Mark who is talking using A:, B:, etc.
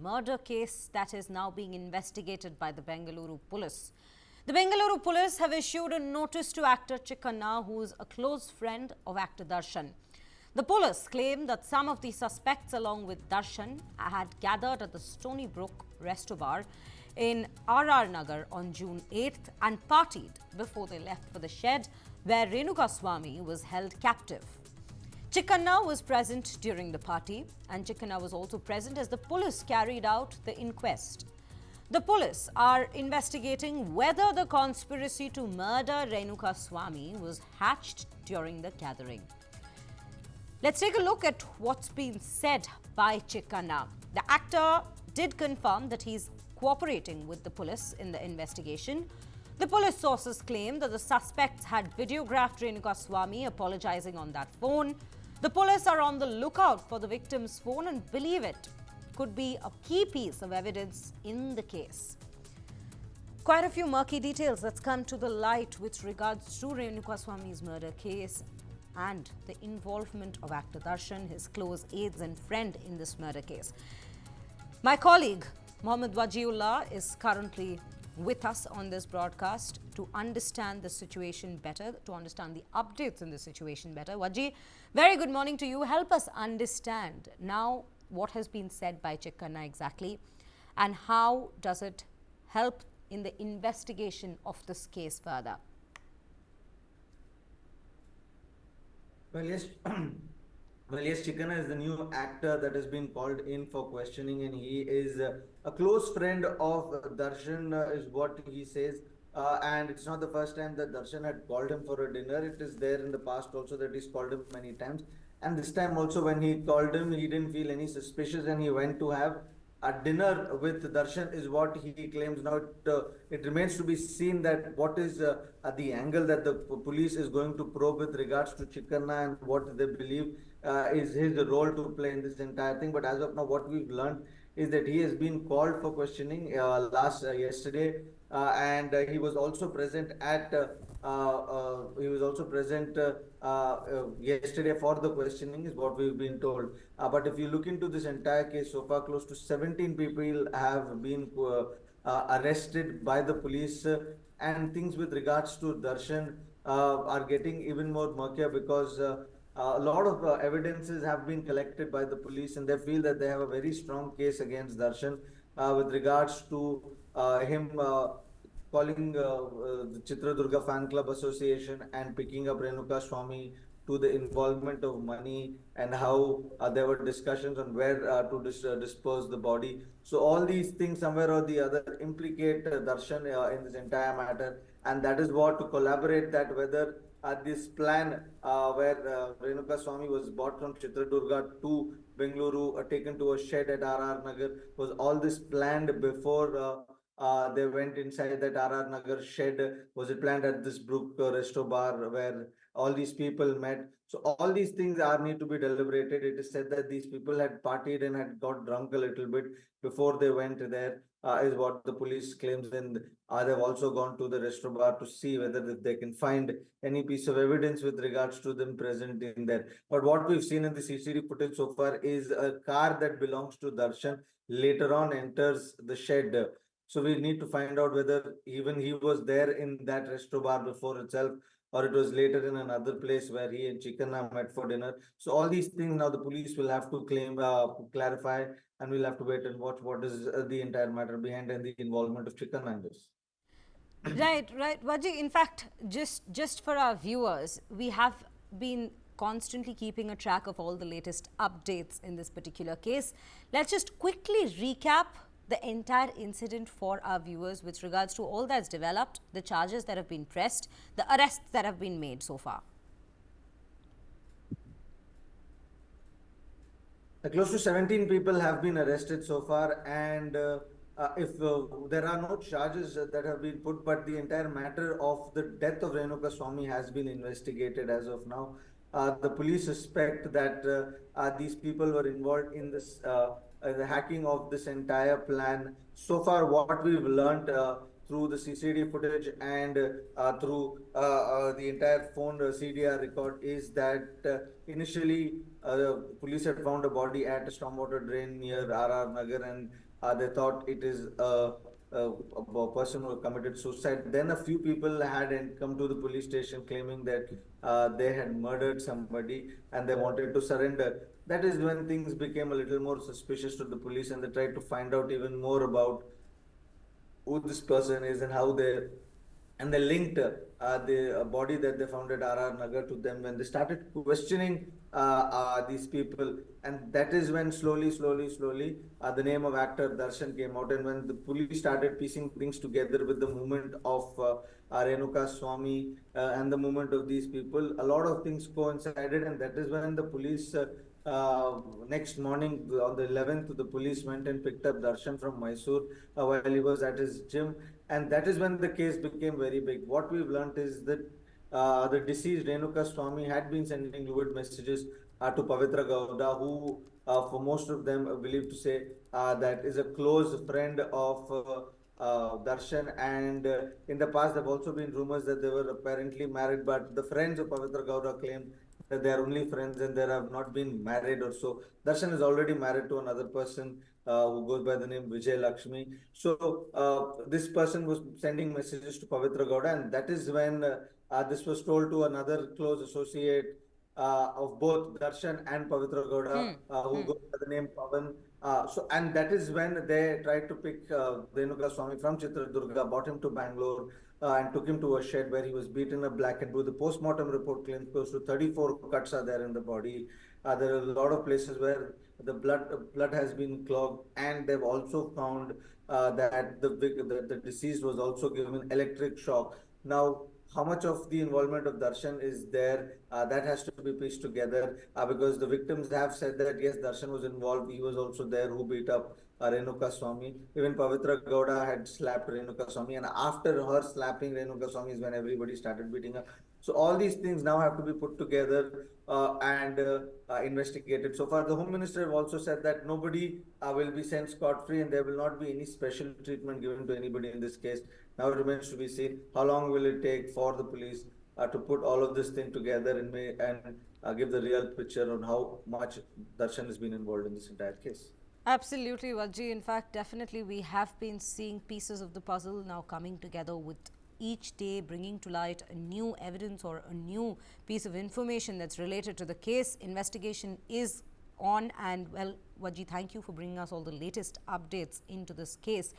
A: murder case that is now being investigated by the Bengaluru police. The Bengaluru police have issued a notice to actor Chikkanna, who is a close friend of actor Darshan. The police claim that some of the suspects, along with Darshan, had gathered at the Stony Brook Resto Bar in RR Nagar on June 8th and partied before they left for the shed where Renukaswamy was held captive. Chikkanna was present during the party, and Chikkanna was also present as the police carried out the inquest. The police are investigating whether the conspiracy to murder Renukaswamy was hatched during the gathering. Let's take a look at what's been said by Chikkanna. The actor did confirm that he's cooperating with the police in the investigation. The police sources claim that the suspects had videographed Renukaswamy apologizing on that phone. The police are on the lookout for the victim's phone and believe it could be a key piece of evidence in the case. Quite a few murky details that's come to the light with regards to Renukaswamy's murder case and the involvement of actor Darshan, his close aides and friend in this murder case. My colleague Mohammed Wajiullah is currently with us on this broadcast to understand the situation better, to understand the updates in the situation better. Waji, very good morning to you. Help us understand now what has been said by Chikkanna exactly, and how does it help in the investigation of this case further?
B: Well, yes, Chikkanna is the new actor that has been called in for questioning, and he is a close friend of Darshan, is what he says. And it's not the first time that Darshan had called him for a dinner. It is there in the past also that he's called him many times. And this time also, when he called him, he didn't feel any suspicious, and he went to have a dinner with Darshan, is what he claims. Now it remains to be seen that what is the angle that the police is going to probe with regards to Chikkanna and what they believe is his role to play in this entire thing. But as of now, what we've learned is that he has been called for questioning yesterday, and he was also present at yesterday for the questioning, is what we've been told. But if you look into this entire case, so far close to 17 people have been arrested by the police, and things with regards to Darshan are getting even more murkier, because a lot of evidences have been collected by the police, and they feel that they have a very strong case against Darshan with regards to him calling the Chitradurga Fan Club Association and picking up Renukaswamy, to the involvement of money, and how there were discussions on where to dispose the body. So all these things somewhere or the other implicate Darshan in this entire matter, and that is what, to collaborate that whether this plan where Renukaswamy was brought from Chitradurga to Bengaluru, taken to a shed at RR Nagar, was all this planned before they went inside that RR Nagar shed? Was it planned at this Brook Resto Bar where all these people met? So all these things need to be deliberated. It is said that these people had partied and had got drunk a little bit before they went there, is what the police claims. And they've also gone to the Resto Bar to see whether they can find any piece of evidence with regards to them present in there. But what we've seen in the CCTV footage so far is a car that belongs to Darshan later on enters the shed. So we need to find out whether even he was there in that Resto Bar before itself, or it was later in another place where he and Chikkanna met for dinner. So all these things now the police will have to clarify, and we'll have to wait and watch what is the entire matter behind and the involvement of Chikkanna in this.
A: Right. Vaji, in fact, just for our viewers, we have been constantly keeping a track of all the latest updates in this particular case. Let's just quickly recap the entire incident for our viewers with regards to all that's developed, the charges that have been pressed, the arrests that have been made so far.
B: Close to 17 people have been arrested so far, and if there are no charges that have been put, but the entire matter of the death of Renukaswamy has been investigated as of now. The police suspect that these people were involved in this the hacking of this entire plan. So far, what we've learned through the CCTV footage and through the entire phone CDR record is that initially police had found a body at a stormwater drain near RR Nagar, and they thought it is a person who committed suicide. Then a few people had come to the police station claiming that they had murdered somebody and they wanted to surrender. That is when things became a little more suspicious to the police, and they tried to find out even more about who this person is and how they linked the body that they found at RR Nagar to them. When they started questioning these people, and that is when slowly the name of actor Darshan came out, and when the police started piecing things together with the movement of Renukaswamy and the movement of these people, a lot of things coincided, and that is when the police. Next morning on the 11th, the police went and picked up Darshan from Mysore while he was at his gym, and that is when the case became very big. What we've learned is that the deceased Renukaswamy had been sending lewd messages to Pavitra Gowda, who, for most of them, believe to say that is a close friend of Darshan. And in the past, there have also been rumors that they were apparently married, but the friends of Pavitra Gowda claim that they are only friends and they have not been married or so. Darshan is already married to another person who goes by the name Vijay Lakshmi. So this person was sending messages to Pavitra Gowda, and that is when this was told to another close associate of both Darshan and Pavitra Gowda, who goes by the name Pavan. And that is when they tried to pick Renukaswamy from Chitradurga, brought him to Bangalore, and took him to a shed where he was beaten up black and blue. The post-mortem report claims close to 34 cuts are there in the body. There are a lot of places where the blood has been clogged, and they've also found that the deceased was also given electric shock. Now, how much of the involvement of Darshan is there, that has to be pieced together, because the victims have said that yes, Darshan was involved. He was also there who beat up Renukaswamy. Even Pavitra Gowda had slapped Renukaswamy, and after her slapping Renukaswamy is when everybody started beating her. So all these things now have to be put together and investigated. So far, the Home Minister have also said that nobody will be sent scot-free, and there will not be any special treatment given to anybody in this case. Now it remains to be seen how long will it take for the police to put all of this thing together and give the real picture on how much Darshan has been involved in this entire case.
A: Absolutely, Vajji. In fact, definitely we have been seeing pieces of the puzzle now coming together, with each day bringing to light a new evidence or a new piece of information that's related to the case. Investigation is on, and well, Vajji, thank you for bringing us all the latest updates into this case.